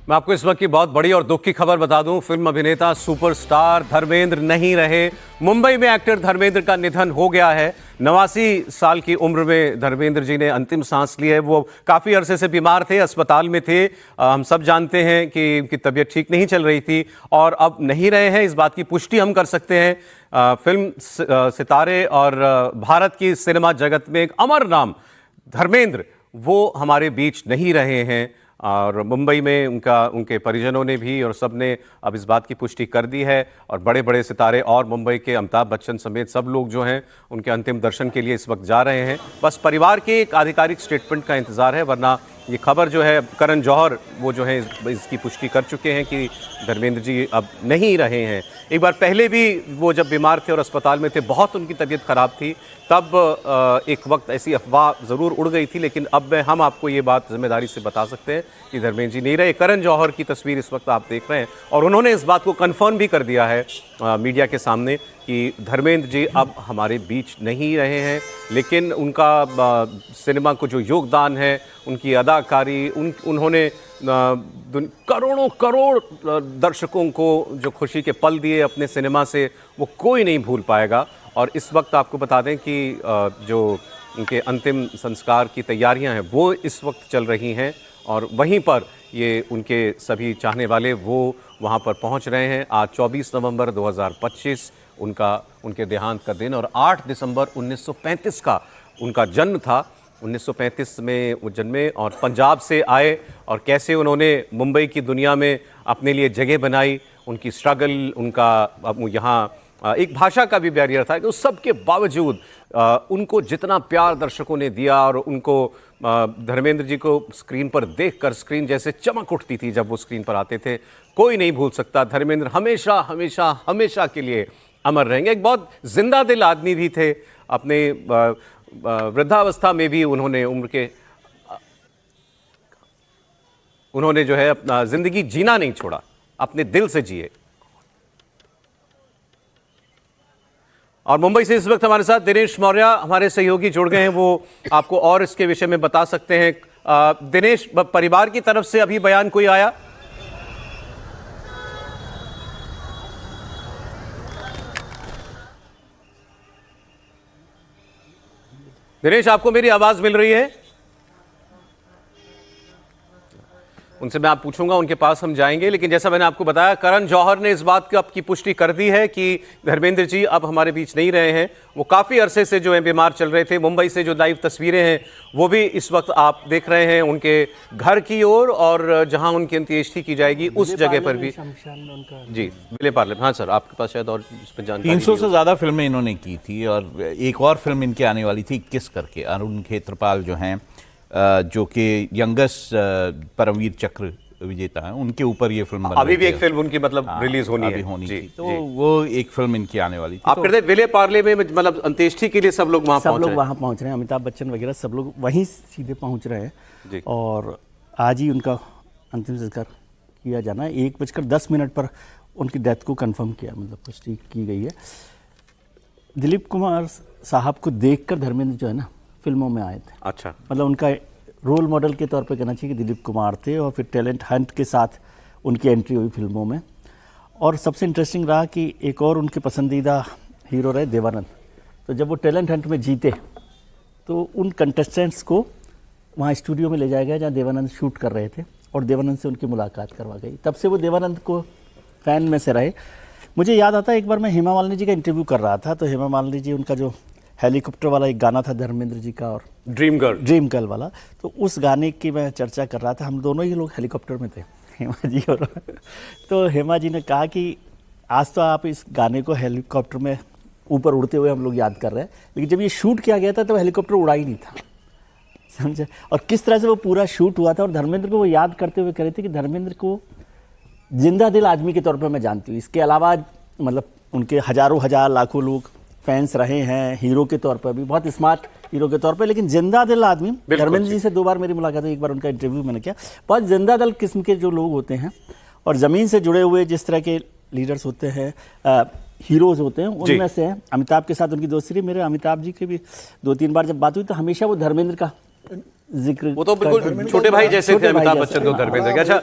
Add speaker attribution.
Speaker 1: मैं आपको इस वक्त की बहुत बड़ी और दुख की खबर बता दूं। फिल्म अभिनेता सुपरस्टार धर्मेंद्र नहीं रहे। मुंबई में एक्टर धर्मेंद्र का निधन हो गया है। 89 साल की उम्र में धर्मेंद्र जी ने अंतिम सांस ली है। वो काफ़ी अरसे से बीमार थे, अस्पताल में थे। हम सब जानते हैं कि उनकी तबीयत ठीक नहीं चल रही थी और अब नहीं रहे हैं, इस बात की पुष्टि हम कर सकते हैं। फिल्म सितारे और भारत की सिनेमा जगत में एक अमर नाम धर्मेंद्र, वो हमारे बीच नहीं रहे हैं। और मुंबई में उनके परिजनों ने भी और सब ने अब इस बात की पुष्टि कर दी है। और बड़े बड़े सितारे और मुंबई के अमिताभ बच्चन समेत सब लोग जो हैं उनके अंतिम दर्शन के लिए इस वक्त जा रहे हैं। बस परिवार के एक आधिकारिक स्टेटमेंट का इंतज़ार है, वरना ये खबर जो है करण जौहर वो जो है इसकी पुष्टि कर चुके हैं कि धर्मेंद्र जी अब नहीं रहे हैं। एक बार पहले भी वो जब बीमार थे और अस्पताल में थे, बहुत उनकी तबीयत ख़राब थी, तब एक वक्त ऐसी अफवाह ज़रूर उड़ गई थी। लेकिन अब हम आपको ये बात जिम्मेदारी से बता सकते हैं कि धर्मेंद्र जी नहीं रहे। करण जौहर की तस्वीर इस वक्त आप देख रहे हैं और उन्होंने इस बात को कन्फर्म भी कर दिया है मीडिया के सामने कि धर्मेंद्र जी अब हमारे बीच नहीं रहे हैं। लेकिन उनका सिनेमा को जो योगदान है, उनकी अदाकारी, उन्होंने करोड़ों करोड़ दर्शकों को जो खुशी के पल दिए अपने सिनेमा से, वो कोई नहीं भूल पाएगा। और इस वक्त आपको बता दें कि जो उनके अंतिम संस्कार की तैयारियां हैं वो इस वक्त चल रही हैं और वहीं पर ये उनके सभी चाहने वाले वो वहां पर पहुंच रहे हैं। आज 24 नवंबर 2025 उनके देहांत का दिन और 8 दिसंबर 1935 का उनका जन्म था। 1935 में वो जन्मे और पंजाब से आए और कैसे उन्होंने मुंबई की दुनिया में अपने लिए जगह बनाई। उनकी स्ट्रगल, उनका यहाँ एक भाषा का भी बैरियर था कि उस सब के बावजूद उनको जितना प्यार दर्शकों ने दिया और उनको धर्मेंद्र जी को स्क्रीन पर देखकर स्क्रीन जैसे चमक उठती थी जब वो स्क्रीन पर आते थे, कोई नहीं भूल सकता। धर्मेंद्र हमेशा हमेशा हमेशा के लिए अमर रहेंगे। एक बहुत जिंदा दिल आदमी भी थे। अपने वृद्धावस्था में भी उन्होंने जो है अपना जिंदगी जीना नहीं छोड़ा, अपने दिल से जिए। और मुंबई से इस वक्त हमारे साथ दिनेश मौर्य हमारे सहयोगी जुड़ गए हैं, वो आपको और इसके विषय में बता सकते हैं। दिनेश, परिवार की तरफ से अभी बयान कोई आया? दिनेश, आपको मेरी आवाज मिल रही है? उनसे मैं आप पूछूंगा, उनके पास हम जाएंगे। लेकिन जैसा मैंने आपको बताया, करण जौहर ने इस बात की पुष्टि कर दी है कि धर्मेंद्र जी अब हमारे बीच नहीं रहे हैं। वो काफ़ी अरसे से जो है बीमार चल रहे थे। मुंबई से जो लाइव तस्वीरें हैं वो भी इस वक्त आप देख रहे हैं उनके घर की ओर और जहां उनकी अंत्येष्टि की जाएगी उस जगह पर भी। जी, विले पार्ले। हाँ सर, आपके पास शायद और इस पर जानकारी।
Speaker 2: 300 से ज़्यादा फिल्में इन्होंने की थी और एक और फिल्म इनकी आने वाली थी 21 करके। अरुण खेत्रपाल जो हैं, जो कि यंगेस्ट परमवीर चक्र विजेता हैं, उनके ऊपर ये फिल्म
Speaker 1: अभी भी एक फिल्म उनकी मतलब रिलीज होनी
Speaker 2: थी। तो वो एक फिल्म इनकी आने वाली थी।
Speaker 1: आप कहते हैं विले पार्ले में मतलब अंत्येष्टि के लिए सब लोग वहाँ
Speaker 3: पहुँच रहे हैं। अमिताभ बच्चन वगैरह सब लोग वहीं सीधे पहुँच रहे हैं और आज ही उनका अंतिम संस्कार किया जाना है। 1:10 पर उनकी डेथ को कंफर्म किया, मतलब पुष्टि की गई है। दिलीप कुमार साहब को देखकर धर्मेंद्र जो है ना फिल्मों में आए थे।
Speaker 1: अच्छा,
Speaker 3: मतलब उनका रोल मॉडल के तौर पे कहना चाहिए कि दिलीप कुमार थे और फिर टैलेंट हंट के साथ उनकी एंट्री हुई फिल्मों में। और सबसे इंटरेस्टिंग रहा कि एक और उनके पसंदीदा हीरो रहे देवानंद। तो जब वो टैलेंट हंट में जीते तो उन कंटेस्टेंट्स को वहाँ स्टूडियो में ले जाया गया जहाँ देवानंद शूट कर रहे थे और देवानंद से उनकी मुलाकात करवा गई। तब से वो देवानंद को फ़ैन में से रहे। मुझे याद आता है एक बार मैं हेमा मालिनी जी का इंटरव्यू कर रहा था, तो हेमा मालिनी जी, उनका जो हेलीकॉप्टर वाला एक गाना था धर्मेंद्र जी का और ड्रीम गर्ल वाला, तो उस गाने की मैं चर्चा कर रहा था। हम दोनों ही लोग हेलीकॉप्टर में थे, हेमा जी और तो हेमा जी ने कहा कि आज तो आप इस गाने को हेलीकॉप्टर में ऊपर उड़ते हुए हम लोग याद कर रहे हैं, लेकिन जब ये शूट किया गया था तो हेलीकॉप्टर उड़ा ही नहीं था, समझे। और किस तरह से वो पूरा शूट हुआ था और धर्मेंद्र को वो याद करते हुए कह रहे थे कि धर्मेंद्र को जिंदा दिल आदमी के तौर पर मैं जानती हूँ। इसके अलावा मतलब उनके हजारों हजार लाखों लोग फैंस रहे हैं, हीरो के तौर पर भी, बहुत स्मार्ट हीरो के तौर पर, लेकिन जिंदा दिल आदमी। धर्मेंद्र जी से 2 बार मेरी मुलाकात हुई, एक बार उनका इंटरव्यू मैंने किया। बहुत जिंदा दिल किस्म के जो लोग होते हैं और ज़मीन से जुड़े हुए जिस तरह के लीडर्स होते हैं, हीरोज़ होते हैं, उनमें से हैं। अमिताभ के साथ उनकी दोस्ती रही। मेरे अमिताभ जी के भी 2-3 बार जब बात हुई तो हमेशा वो धर्मेंद्र का जिक्र,
Speaker 1: वो तो बिल्कुल छोटे भाई जैसे थे अमिताभ बच्चन को धर्मेंद्र के। अच्छा,